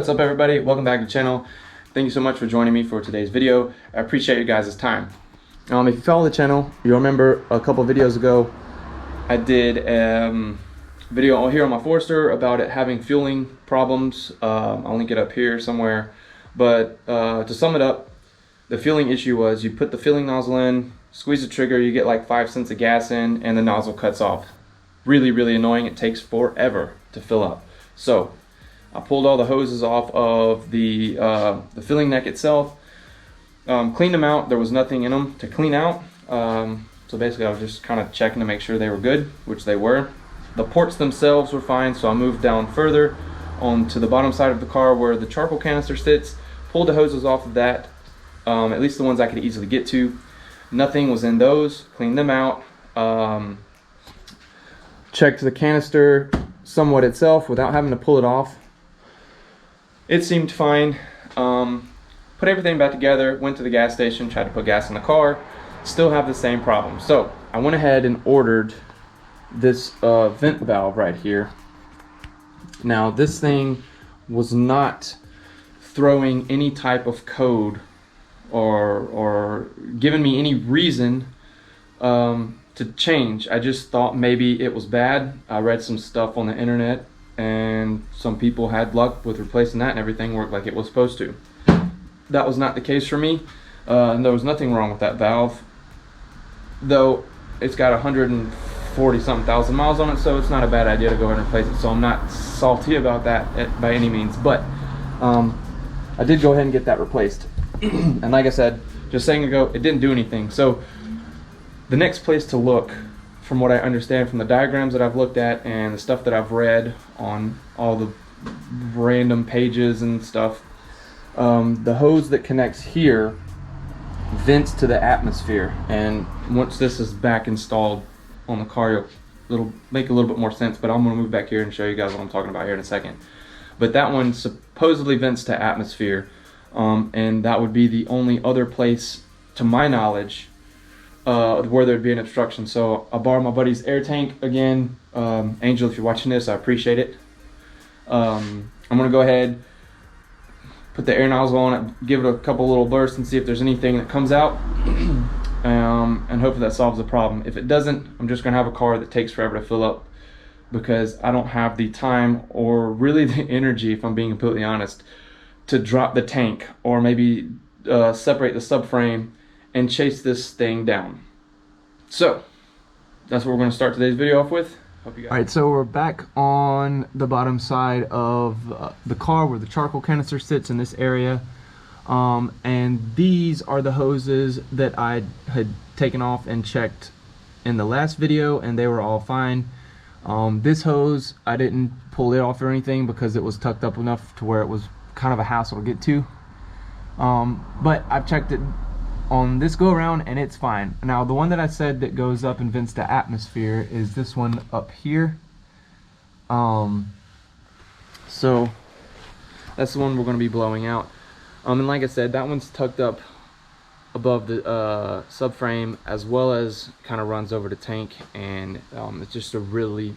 What's up everybody, welcome back to the channel. Thank you so much for joining me for today's video. I appreciate you guys' time. If you follow the channel, you'll remember a couple videos ago I did a video here on my Forester about it having fueling problems. I'll link it up here somewhere, but to sum it up, the fueling issue was you put the fueling nozzle in, squeeze the trigger, you get like 5 cents of gas in, and the nozzle cuts off. Really annoying. It takes forever to fill up. So I pulled all the hoses off of the filling neck itself, cleaned them out. There was nothing in them to clean out. So basically I was just kind of checking to make sure they were good, which they were. The ports themselves were fine, so I moved down further onto the bottom side of the car where the charcoal canister sits, pulled the hoses off of that, at least the ones I could easily get to. Nothing was in those, cleaned them out, checked the canister somewhat itself without having to pull it off. It seemed fine. Put everything back together, went to the gas station, tried to put gas in the car, still have the same problem. So I went ahead and ordered this vent valve right here. Now this thing was not throwing any type of code or giving me any reason to change. I just thought maybe it was bad. I read some stuff on the internet and some people had luck with replacing that and everything worked like it was supposed to. That was not the case for me, and there was nothing wrong with that valve, though it's got 140 something thousand miles on it, so it's not a bad idea to go ahead and replace it. So I'm not salty about that by any means, but I did go ahead and get that replaced. And like I said just a second ago, it didn't do anything. So the next place to look, from what I understand from the diagrams that I've looked at and the stuff that I've read on all the random pages and stuff, the hose that connects here vents to the atmosphere, and once this is back installed on the car, it'll make a little bit more sense, but I'm going to move back here and show you guys what I'm talking about here in a second. But that one supposedly vents to atmosphere, and that would be the only other place to my knowledge where there'd be an obstruction. So I borrowed my buddy's air tank again. Angel, if you're watching this, I appreciate it. I'm gonna go ahead, put the air nozzle on it, give it a couple little bursts and see if there's anything that comes out, and hopefully that solves the problem. If it doesn't, I'm just gonna have a car that takes forever to fill up, because I don't have the time or really the energy, if I'm being completely honest, to drop the tank or maybe separate the subframe and chase this thing down. So that's what we're going to start today's video off with. Hope you guys. All right, so we're back on the bottom side of the car where the charcoal canister sits in this area, and these are the hoses that I had taken off and checked in the last video, and they were all fine. This hose, I didn't pull it off or anything because it was tucked up enough to where it was kind of a hassle to get to, but I've checked it on this go around and it's fine. Now the one that I said that goes up and vents to atmosphere is this one up here. So that's the one we're going to be blowing out, and like I said, that one's tucked up above the subframe, as well as kind of runs over the tank, and it's just a really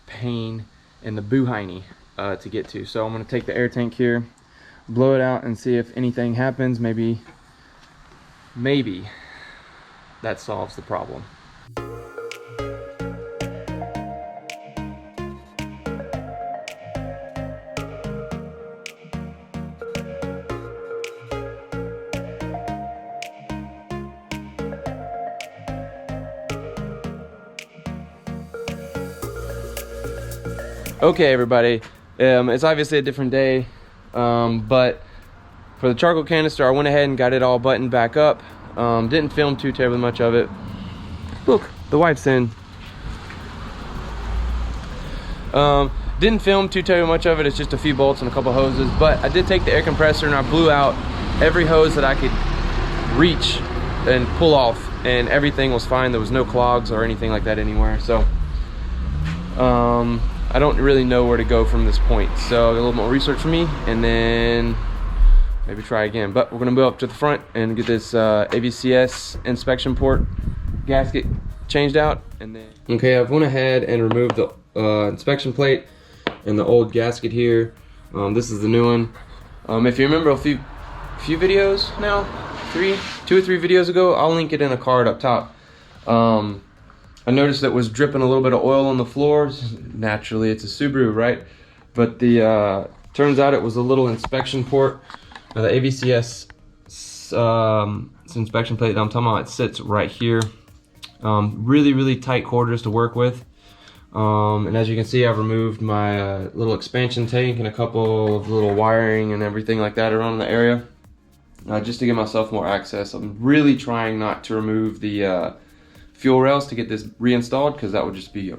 pain in the boo-hiney to get to. So I'm going to take the air tank here, blow it out, and see if anything happens. Maybe that solves the problem. Okay everybody, it's obviously a different day, but for the charcoal canister I went ahead and got it all buttoned back up. Didn't film too terribly much of it. Look, the wife's in. Didn't film too terribly much of it. It's just a few bolts and a couple hoses, but I did take the air compressor and I blew out every hose that I could reach and pull off, and everything was fine. There was no clogs or anything like that anywhere. So I don't really know where to go from this point, so a little more research for me, and then maybe try again. But we're gonna move up to the front and get this AVCS inspection port gasket changed out, and then okay, I've went ahead and removed the inspection plate and the old gasket here. This is the new one. If you remember a few videos now, 2 or 3 videos ago, I'll link it in a card up top. I noticed that it was dripping a little bit of oil on the floors. Naturally, it's a Subaru, right? But the turns out it was a little inspection port. Now the AVCS inspection plate that I'm talking about, it sits right here. Really tight quarters to work with. And as you can see, I've removed my little expansion tank and a couple of little wiring and everything like that around the area, just to give myself more access. I'm really trying not to remove the fuel rails to get this reinstalled, because that would just be a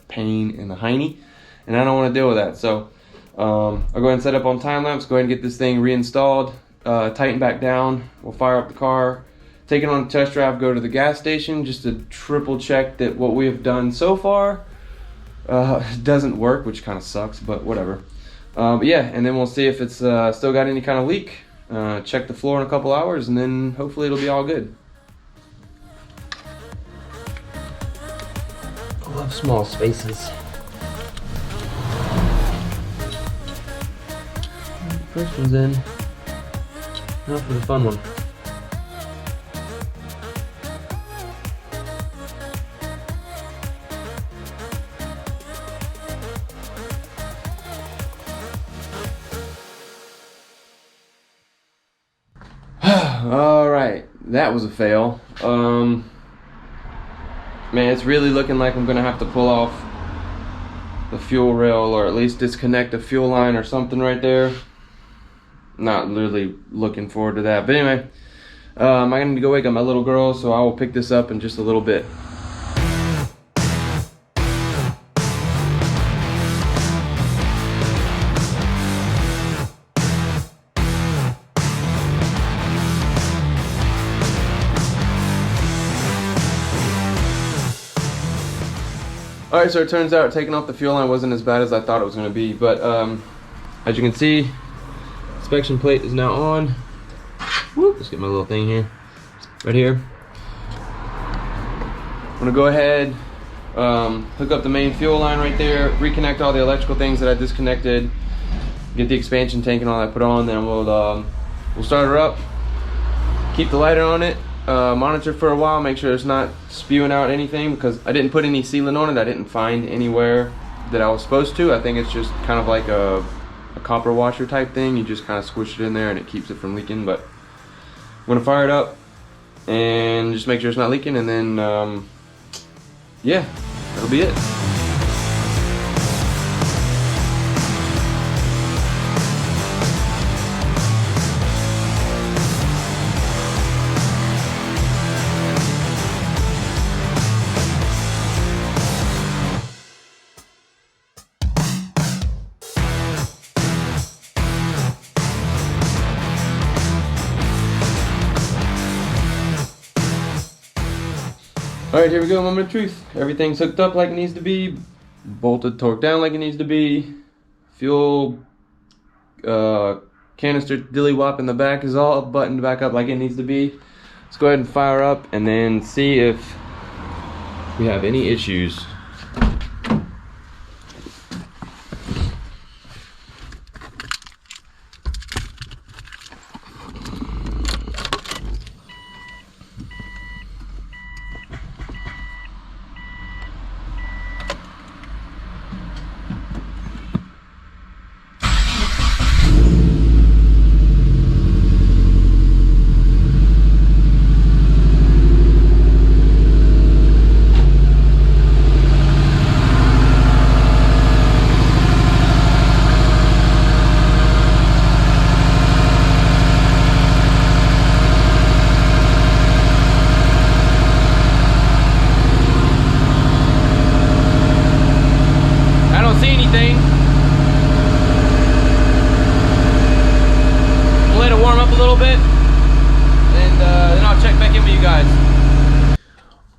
pain in the hiney, and I don't want to deal with that. So I'll go ahead and set up on time lapse, go ahead and get this thing reinstalled, tighten back down. We'll fire up the car, take it on a test drive, go to the gas station just to triple check that what we have done so far doesn't work, which kind of sucks, but whatever. But yeah, and then we'll see if it's still got any kind of leak. Check the floor in a couple hours, and then hopefully it'll be all good. I love small spaces. First one's in. Now for the fun one. All right, that was a fail. Man, it's really looking like I'm gonna have to pull off the fuel rail, or at least disconnect the fuel line or something right there. Not really looking forward to that, but anyway, I need to go wake up my little girl, so I will pick this up in just a little bit. Alright, so it turns out taking off the fuel line wasn't as bad as I thought it was going to be, but as you can see, inspection plate is now on. Whoop, let's get my little thing here, right here. I'm going to go ahead, hook up the main fuel line right there, reconnect all the electrical things that I disconnected, get the expansion tank and all that put on, then we'll start her up, keep the lighter on it, monitor for a while, make sure it's not spewing out anything, because I didn't put any sealant on it. I didn't find anywhere that I was supposed to. I think it's just kind of like a copper washer type thing. You just kind of squish it in there and it keeps it from leaking. But I'm gonna fire it up and just make sure it's not leaking, and then yeah, that'll be it. Alright, here we go, moment of truth. Everything's hooked up like it needs to be, bolted, torqued down like it needs to be. Fuel canister dilly-wop in the back is all buttoned back up like it needs to be. Let's go ahead and fire up and then see if we have any issues.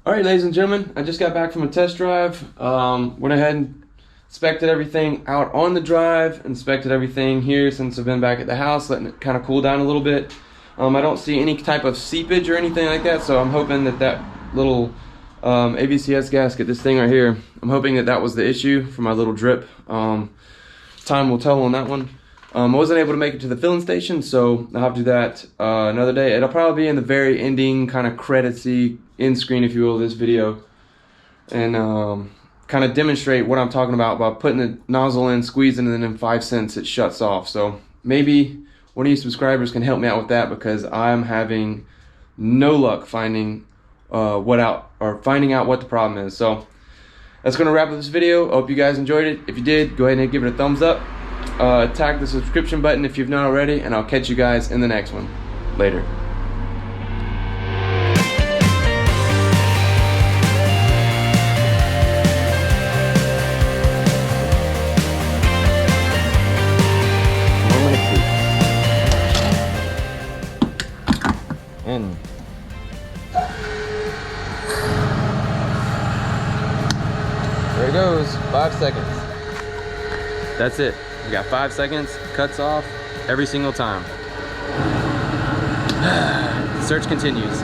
Alright, ladies and gentlemen, I just got back from a test drive. Went ahead and inspected everything out on the drive, inspected everything here since I've been back at the house, letting it kind of cool down a little bit. I don't see any type of seepage or anything like that, so I'm hoping that that little AVCS gasket, this thing right here, I'm hoping that that was the issue for my little drip. time will tell on that one. I wasn't able to make it to the filling station, so I'll have to do that another day. It'll probably be in the very ending, kind of creditsy end screen, if you will, of this video, and kind of demonstrate what I'm talking about by putting the nozzle in, squeezing, and then in 5 cents it shuts off. So maybe one of you subscribers can help me out with that, because I'm having no luck finding finding out what the problem is. So that's going to wrap up this video. I hope you guys enjoyed it. If you did, go ahead and give it a thumbs up. Tag the subscription button if you've not already, and I'll catch you guys in the next one. Later. In. There it goes. 5 seconds. That's it. We got 5 seconds. Cuts off every single time. Search continues.